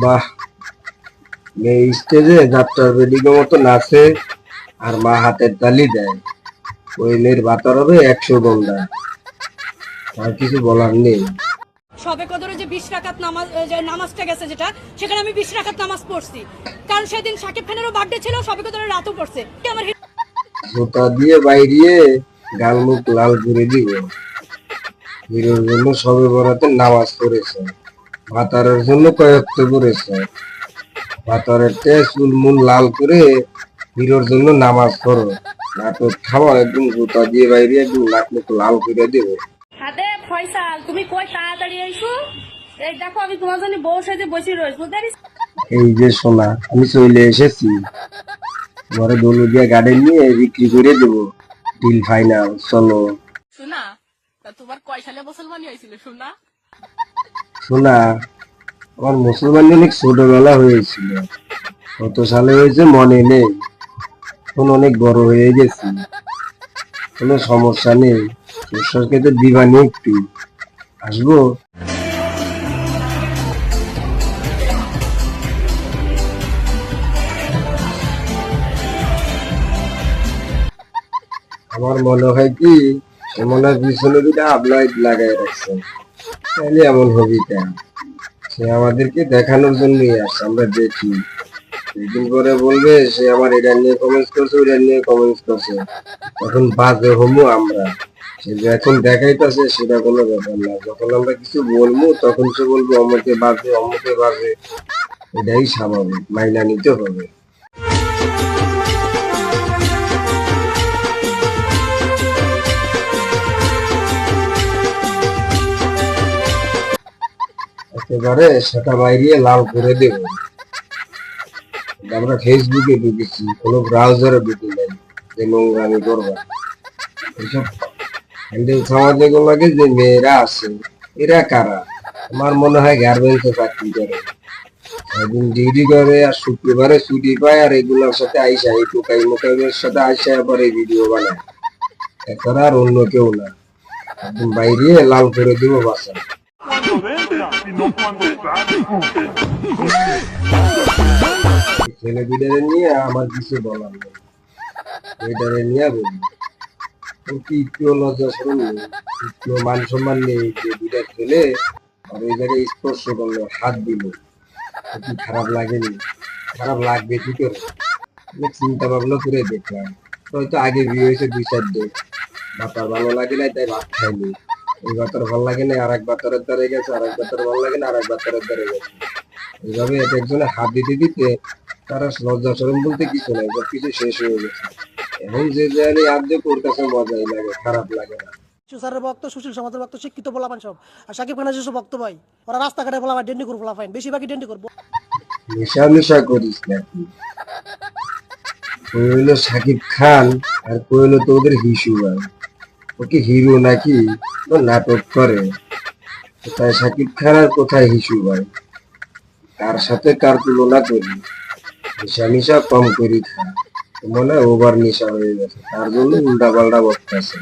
বাহ, মেয়ে স্টেজে যাত্রার বেদিকে মতো নাচে আর মা হাতের তালি দেয়। ওই মেয়ের বাতার হবে 100 গন্ডা। আর কিছু বলার নেই। সবে কদরে যে 20 রাকাত নামাজ, যে নামাজটা গেছে যেটা, সেখানে আমি 20 রাকাত নামাজ পড়ছি, কারণ সেদিন শাকিব খানেরও বার্থডে ছিল, সবে কদরের রাতও পড়ছে। আমার জুতা দিয়ে বাইরিয়ে গাল মুখ লাল করে দিব। হিরোর জন্য সবে বরাতে নামাজ পড়েছে, ভাতারের জন্য কয়েকটা করেছে। ভাতারের চুল মুল লাল করে হিরোর জন্য নামাজ পড়ো। নাটক খাওয়া একদম জুতা দিয়ে বাইরে একদম নাক মুখ লাল করে দেবে। হাতে ফয়সাল, তুমি কই তাড়াতাড়ি আইসো। এই দেখো আমি তোমার জন্য বউ সাজে বসে রয়েছি, বুঝতে পারিস? এই যে সোনা, আমি চলে এসেছি। ঘরে দলু দিয়ে গার্ডেন নিয়ে বিক্রি করে দেবো। ডিল ফাইনাল, চলো। শোনা, তা তোমার কয় সালে মুসলমানি হয়েছিল শোনা? সোনা, আমার মুসলমান অনেক ছোটবেলা হয়েছিল। কত সালে হয়েছে মনে নেই, এখন অনেক বড় হয়ে গেছি। কোনো সমস্যা নেই, সরষের খেতে দিবানি একটু, আসবো। আমার মনে হয় কি, সে মনে হয় পিছনে দুটা আপলাইট লাগাই রাখছে। তাহলে এমন হবি কেন? সে আমাদেরকে দেখানোর জন্যই আসছে, আমরা দেখি। দুদিন পরে বলবে সে আমার এটা নিয়ে কমেন্টস করছে, ওইটা নিয়ে কমেন্টস করছে। এখন বাজে হমু আমরা। সে এখন দেখাইতেছে সেটা কোনো ব্যাপার না। যখন আমরা কিছু বলবো তখন সে বলবো অমুকে বাজে, অমুকে বাজে। এটাই স্বাভাবিক, মাইনা নিতে হবে। একেবারে সেটা বাইরে লাল করে দেব। আমরা ফেসবুকে ঢুকেছি, কোনো ব্রাউজারে ঢুকি নাই যে নোংরামি করবা। এইসব হ্যান্ডেল সমাজে লাগে যে মেয়েরা আছে, এরা কারা? আমার মনে হয় গার্মেন্টসে চাকরি করে, একদিন ডিউটি করে আর শুক্রবারে ছুটি পায়, আর এগুলোর সাথে আইসা এই টোকাই মোকাইমের সাথে আইসা আবার এই ভিডিও বানায়। এছাড়া আর অন্য কেউ না। একদম বাইরে লাল করে দিব বাসা। ছেলে বিটারে নিয়ে আমার কিছু বলার নেই, এটারে নিয়ে বলি কি একটু লজ্জা শরম নেই, একটু মান সম্মান নেই যে দুইটা ছেলে আর ওই জায়গায় স্পর্শ করলো, হাত দিল। কি খারাপ লাগেনি? খারাপ লাগবে কি করে? অনেক চিন্তা ভাবনা করে দেখলাম। হয়তো আগে বিয়ে হয়েছে 2-4 দিন, বাতার ভালো লাগে না তাই ভাত খাইনি। ওই বাতার ভালো লাগে না আর এক বাতারের দ্বারে গেছে, আর এক বাতার ভালো লাগে না আর এক বাতারের দ্বারে গেছে। এইভাবে এক একজনে হাত দিতে দিতে তারা লজ্জা শরম বলতে কিছু নাই, সব কিছু শেষ হয়ে গেছে। এখন যে জায়গায় হাত দিয়ে ওর কাছে মজাই লাগে, খারাপ লাগে না। সুসারের ভক্ত, সুশীল সমাজের ভক্ত, শিক্ষিত বলাফান সব। আর সাকিব খানের যেসব ভক্ত ভাই, ওরা রাস্তাঘাটে বলাফান ডেন্ডি করে বলাফান, বেশিরভাগই ডেন্ডি করবো। নেশা নেশা করিস নাকি? ওই হইলো সাকিব খান আর কই হইলো তো ওদের হিসু ভাই। ওকে হিরো নাকি? ও নাটক করে। কোথায় সাকিব খান আর কোথায় হিসু ভাই? কার সাথে কার তুলনা করি? নেশা নেশা কম করি খা, মনে হয় ওভার নেশা হয়ে গেছে, তার জন্য উল্টা পাল্টা বকতেছে।